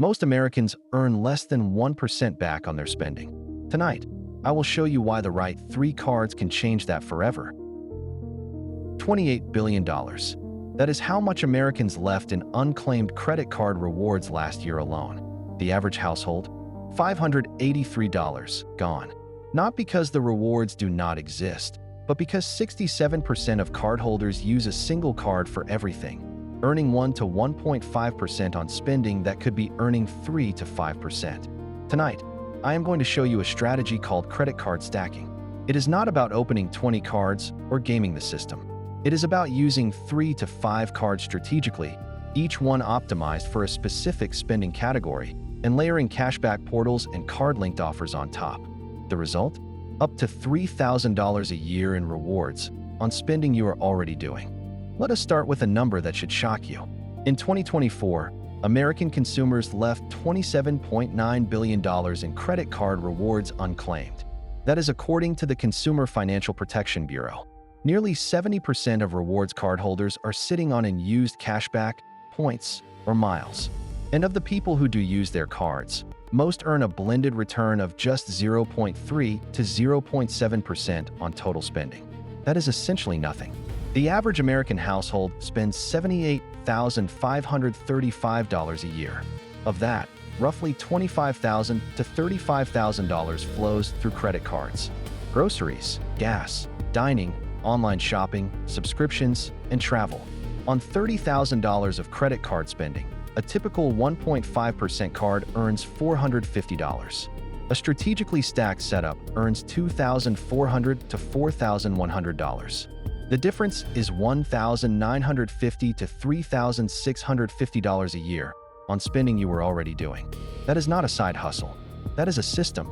Most Americans earn less than 1% back on their spending. Tonight, I will show you why the right 3 cards can change that forever. $28 billion. That is how much Americans left in unclaimed credit card rewards last year alone. The average household? $583 gone. Not because the rewards do not exist, but because 67% of cardholders use a single card for everything, earning 1 to 1.5% on spending that could be earning 3 to 5%. Tonight, I am going to show you a strategy called credit card stacking. It is not about opening 20 cards or gaming the system. It is about using 3 to 5 cards strategically, each one optimized for a specific spending category, and layering cashback portals and card-linked offers on top. The result? Up to $3,000 a year in rewards on spending you are already doing. Let us start with a number that should shock you. In 2024, American consumers left $27.9 billion in credit card rewards unclaimed. That is according to the Consumer Financial Protection Bureau. Nearly 70% of rewards cardholders are sitting on unused cashback, points, or miles. And of the people who do use their cards, most earn a blended return of just 0.3 to 0.7% on total spending. That is essentially nothing. The average American household spends $78,535 a year. Of that, roughly $25,000 to $35,000 flows through credit cards. Groceries, gas, dining, online shopping, subscriptions, and travel. On $30,000 of credit card spending, a typical 1.5% card earns $450. A strategically stacked setup earns $2,400 to $4,100. The difference is $1,950 to $3,650 a year on spending you were already doing. That is not a side hustle. That is a system.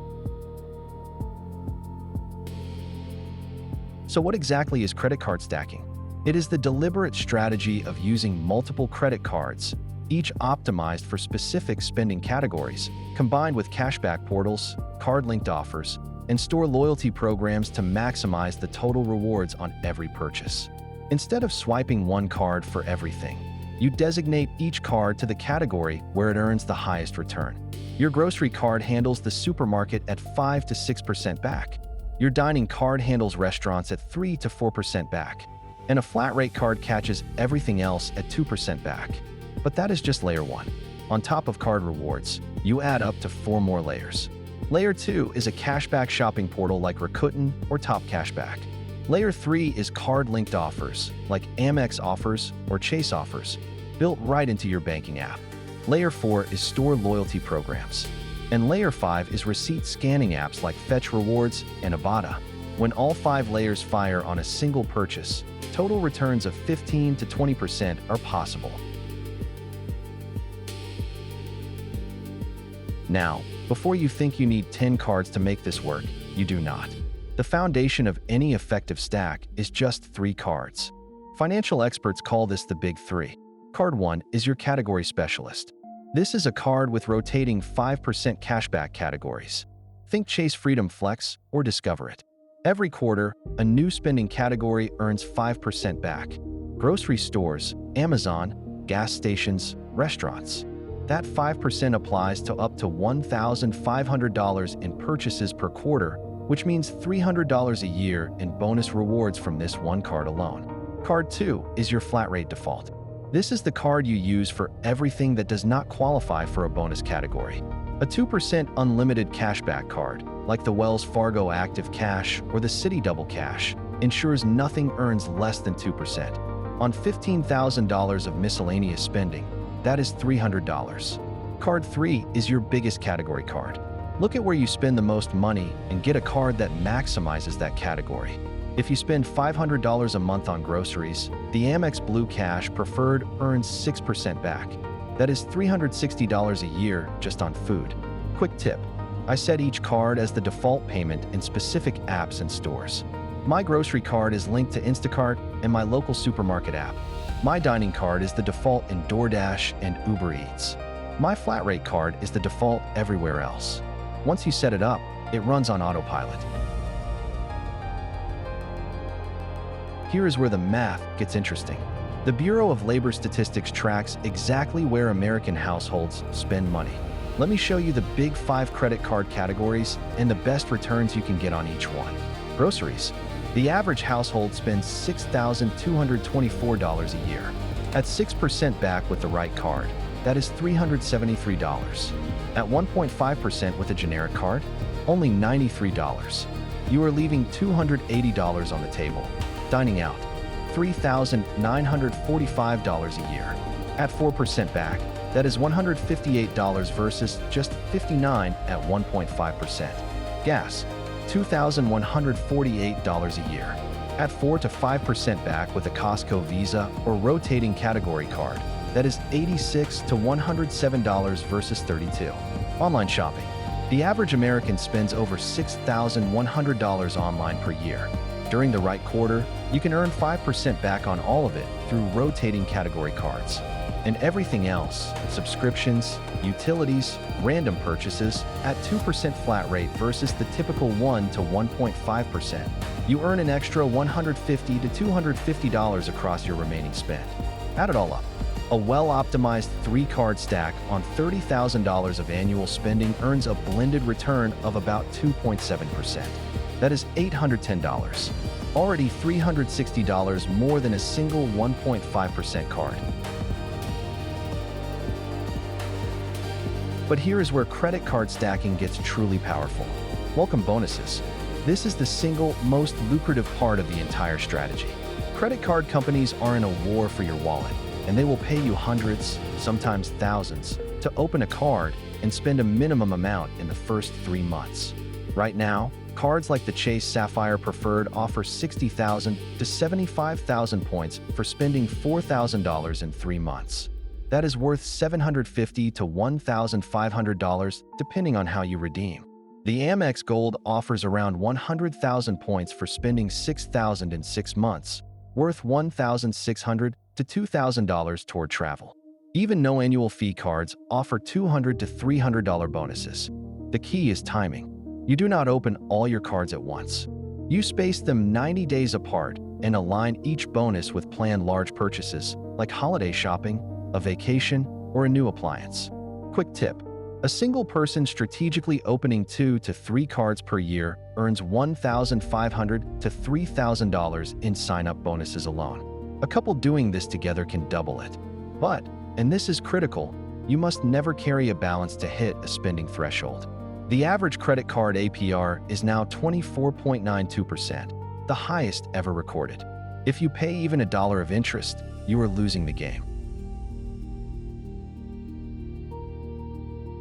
So what exactly is credit card stacking? It is the deliberate strategy of using multiple credit cards, each optimized for specific spending categories, combined with cashback portals, card-linked offers, and store loyalty programs to maximize the total rewards on every purchase. Instead of swiping one card for everything, you designate each card to the category where it earns the highest return. Your grocery card handles the supermarket at 5 to 6% back. Your dining card handles restaurants at 3 to 4% back. And a flat rate card catches everything else at 2% back. But that is just layer 1. On top of card rewards, you add up to 4 more layers. Layer 2 is a cashback shopping portal like Rakuten or Top Cashback. Layer 3 is card-linked offers like Amex offers or Chase offers, built right into your banking app. Layer 4 is store loyalty programs. And Layer 5 is receipt scanning apps like Fetch Rewards and Ibotta. When all 5 layers fire on a single purchase, total returns of 15 to 20% are possible. Now, before you think you need 10 cards to make this work, you do not. The foundation of any effective stack is just 3 cards. Financial experts call this the Big 3. Card 1 is your category specialist. This is a card with rotating 5% cashback categories. Think Chase Freedom Flex or Discover It. Every quarter, a new spending category earns 5% back. Grocery stores, Amazon, gas stations, restaurants. That 5% applies to up to $1,500 in purchases per quarter, which means $300 a year in bonus rewards from this one card alone. Card 2 is your flat rate default. This is the card you use for everything that does not qualify for a bonus category. A 2% unlimited cashback card, like the Wells Fargo Active Cash or the Citi Double Cash, ensures nothing earns less than 2%. On $15,000 of miscellaneous spending, that is $300. Card 3 is your biggest category card. Look at where you spend the most money and get a card that maximizes that category. If you spend $500 a month on groceries, the Amex Blue Cash Preferred earns 6% back. That is $360 a year just on food. Quick tip: I set each card as the default payment in specific apps and stores. My grocery card is linked to Instacart and my local supermarket app. My dining card is the default in DoorDash and Uber Eats. My flat rate card is the default everywhere else. Once you set it up, it runs on autopilot. Here is where the math gets interesting. The Bureau of Labor Statistics tracks exactly where American households spend money. Let me show you the big 5 credit card categories and the best returns you can get on each one. Groceries. The average household spends $6,224 a year. At 6% back with the right card, that is $373. At 1.5% with a generic card, only $93. You are leaving $280 on the table. Dining out, $3,945 a year. At 4% back, that is $158 versus just $59 at 1.5%. Gas, $2,148 a year. At 4 to 5% back with a Costco Visa or rotating category card, that is $86 to $107 versus $32. Online shopping. The average American spends over $6,100 online per year. During the right quarter, you can earn 5% back on all of it through rotating category cards. And everything else, subscriptions, utilities, random purchases, at 2% flat rate versus the typical 1 to 1.5%, you earn an extra $150 to $250 across your remaining spend. Add it all up. A well-optimized 3-card stack on $30,000 of annual spending earns a blended return of about 2.7%. That is $810. Already $360 more than a single 1.5% card. But here is where credit card stacking gets truly powerful. Welcome bonuses. This is the single most lucrative part of the entire strategy. Credit card companies are in a war for your wallet, and they will pay you hundreds, sometimes thousands, to open a card and spend a minimum amount in the first 3 months. Right now, cards like the Chase Sapphire Preferred offer 60,000 to 75,000 points for spending $4,000 in 3 months. That is worth $750 to $1,500 depending on how you redeem. The Amex Gold offers around 100,000 points for spending $6,000 in 6 months, worth $1,600 to $2,000 toward travel. Even no annual fee cards offer $200 to $300 bonuses. The key is timing. You do not open all your cards at once. You space them 90 days apart and align each bonus with planned large purchases like holiday shopping, a vacation, or a new appliance. Quick tip: a single person strategically opening 2 to 3 cards per year earns $1,500 to $3,000 in sign-up bonuses alone. A couple doing this together can double it. But, and this is critical, you must never carry a balance to hit a spending threshold. The average credit card APR is now 24.92%, the highest ever recorded. If you pay even $1 of interest, you are losing the game.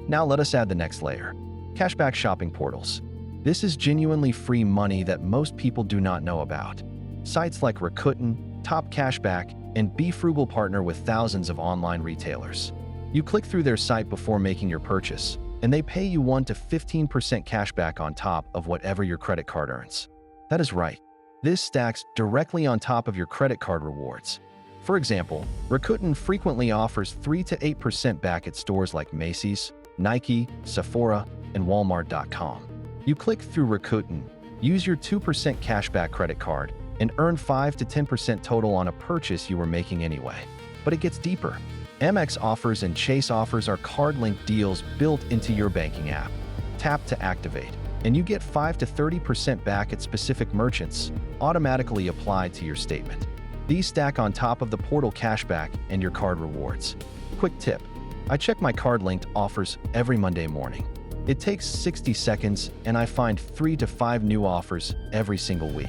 Now let us add the next layer: cashback shopping portals. This is genuinely free money that most people do not know about. Sites like Rakuten, Top Cashback, and BeFrugal partner with thousands of online retailers. You click through their site before making your purchase, and they pay you 1 to 15% cashback on top of whatever your credit card earns. That is right. This stacks directly on top of your credit card rewards. For example, Rakuten frequently offers 3 to 8% back at stores like Macy's, Nike, Sephora, and Walmart.com. You click through Rakuten, use your 2% cashback credit card, and earn 5 to 10% total on a purchase you were making anyway. But it gets deeper. Amex offers and Chase offers are card-linked deals built into your banking app. Tap to activate, and you get 5 to 30% back at specific merchants, automatically applied to your statement. These stack on top of the portal cashback and your card rewards. Quick tip: I check my card-linked offers every Monday morning. It takes 60 seconds, and I find 3 to 5 new offers every single week.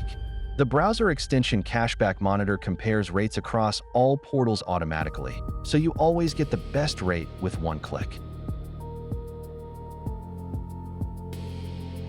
The browser extension Cashback Monitor compares rates across all portals automatically, so you always get the best rate with one click.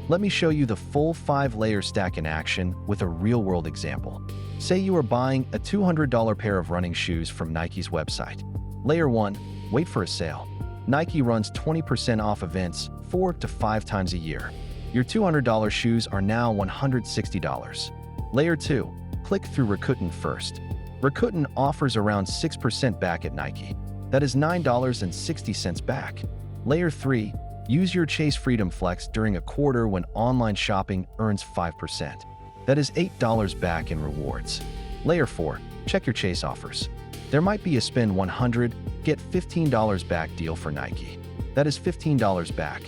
Let me show you the full 5-layer stack in action with a real-world example. Say you are buying a $200 pair of running shoes from Nike's website. Layer 1. Wait for a sale. Nike runs 20% off events 4 to 5 times a year. Your $200 shoes are now $160. Layer 2. Click through Rakuten first. Rakuten offers around 6% back at Nike. That is $9.60 back. Layer 3. Use your Chase Freedom Flex during a quarter when online shopping earns 5%. That is $8 back in rewards. Layer 4. Check your Chase offers. There might be a spend $100, get $15 back deal for Nike. That is $15 back.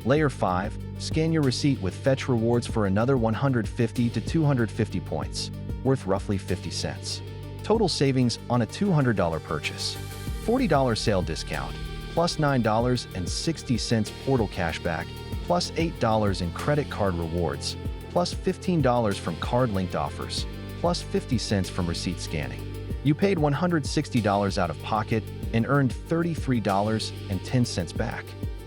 Layer 5, scan your receipt with fetch rewards for another 150 to 250 points, worth roughly 50 cents. Total savings on a $200 purchase. $40 sale discount, plus $9.60 portal cashback, plus $8 in credit card rewards, plus $15 from card-linked offers, plus 50 cents from receipt scanning. You paid $160 out of pocket and earned $33.10 back.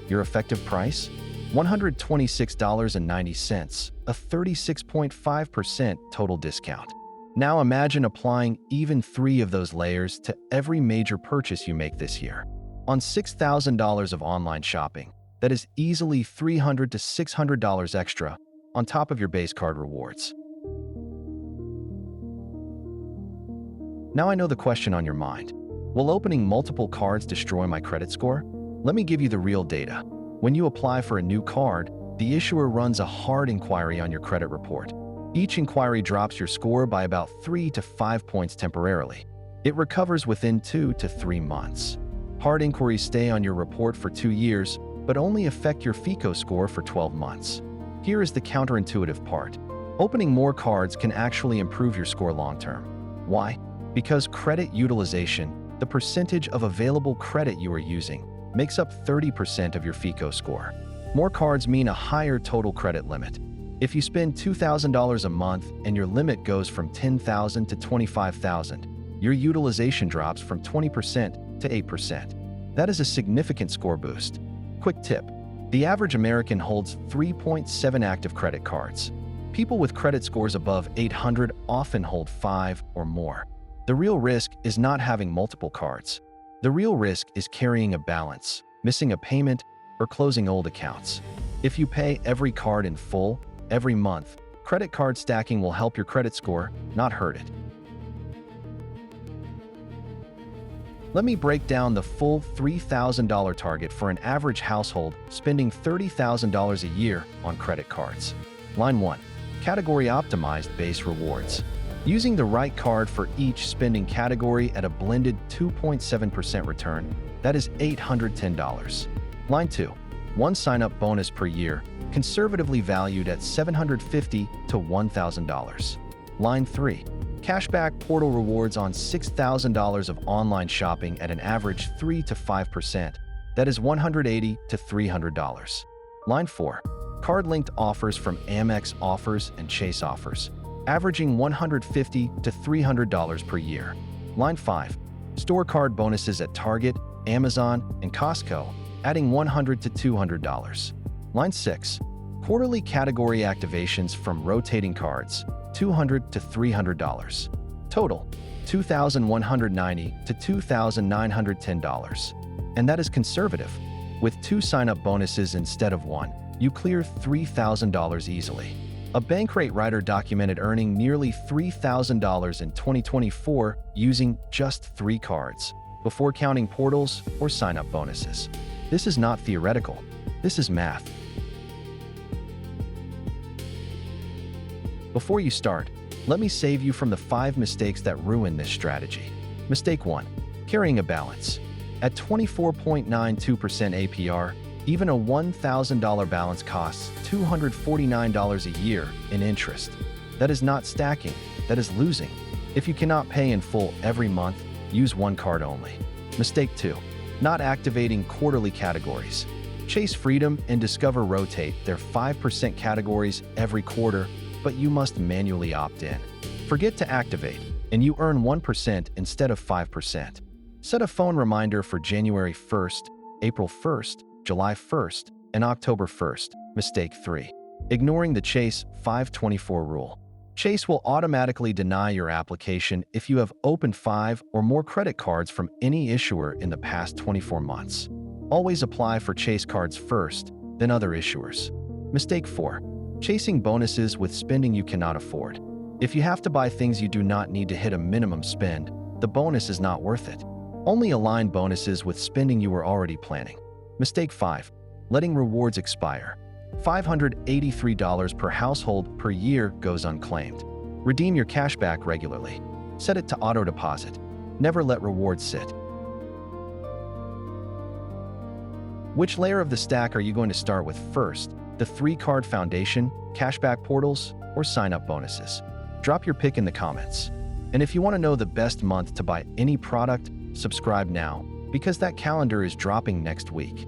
Your effective price? $126.90, a 36.5% total discount. Now imagine applying even 3 of those layers to every major purchase you make this year. On $6,000 of online shopping, that is easily $300 to $600 extra on top of your base card rewards. Now I know the question on your mind. Will opening multiple cards destroy my credit score? Let me give you the real data. When you apply for a new card, the issuer runs a hard inquiry on your credit report. Each inquiry drops your score by about 3 to 5 points temporarily. It recovers within 2 to 3 months. Hard inquiries stay on your report for 2 years, but only affect your FICO score for 12 months. Here is the counterintuitive part. Opening more cards can actually improve your score long-term. Why? Because credit utilization, the percentage of available credit you are using, makes up 30% of your FICO score. More cards mean a higher total credit limit. If you spend $2,000 a month and your limit goes from $10,000 to $25,000, your utilization drops from 20% to 8%. That is a significant score boost. Quick tip: the average American holds 3.7 active credit cards. People with credit scores above 800 often hold 5 or more. The real risk is not having multiple cards. The real risk is carrying a balance, missing a payment, or closing old accounts. If you pay every card in full, every month, credit card stacking will help your credit score, not hurt it. Let me break down the full $3,000 target for an average household spending $30,000 a year on credit cards. Line 1. Category optimized base rewards. Using the right card for each spending category at a blended 2.7% return, that is $810. Line 2. One sign-up bonus per year, conservatively valued at $750 to $1,000. Line 3. Cashback portal rewards on $6,000 of online shopping at an average 3 to 5%, that is $180 to $300. Line 4. Card-linked offers from Amex offers and Chase offers, averaging $150 to $300 per year. Line 5. Store card bonuses at Target, Amazon, and Costco, adding $100 to $200. Line 6. Quarterly category activations from rotating cards, $200 to $300. Total, $2,190 to $2,910. And that is conservative. With 2 sign-up bonuses instead of 1, you clear $3,000 easily. A Bankrate writer documented earning nearly $3,000 in 2024 using just 3 cards, before counting portals or sign-up bonuses. This is not theoretical. This is math. Before you start, let me save you from the 5 mistakes that ruin this strategy. Mistake 1. Carrying a balance. At 24.92% APR, even a $1,000 balance costs $249 a year in interest. That is not stacking, that is losing. If you cannot pay in full every month, use 1 card only. Mistake 2. Not activating quarterly categories. Chase Freedom and Discover rotate their 5% categories every quarter, but you must manually opt in. Forget to activate, and you earn 1% instead of 5%. Set a phone reminder for January 1st, April 1st, July 1st, and October 1st. Mistake 3. Ignoring the Chase 524 rule. Chase will automatically deny your application if you have opened 5 or more credit cards from any issuer in the past 24 months. Always apply for Chase cards first, then other issuers. Mistake 4. Chasing bonuses with spending you cannot afford. If you have to buy things you do not need to hit a minimum spend, the bonus is not worth it. Only align bonuses with spending you were already planning. Mistake 5. Letting rewards expire. $583 per household per year goes unclaimed. Redeem your cashback regularly. Set it to auto deposit. Never let rewards sit. Which layer of the stack are you going to start with first? The 3-card foundation, cashback portals, or sign-up bonuses? Drop your pick in the comments. And if you want to know the best month to buy any product, subscribe now, because that calendar is dropping next week.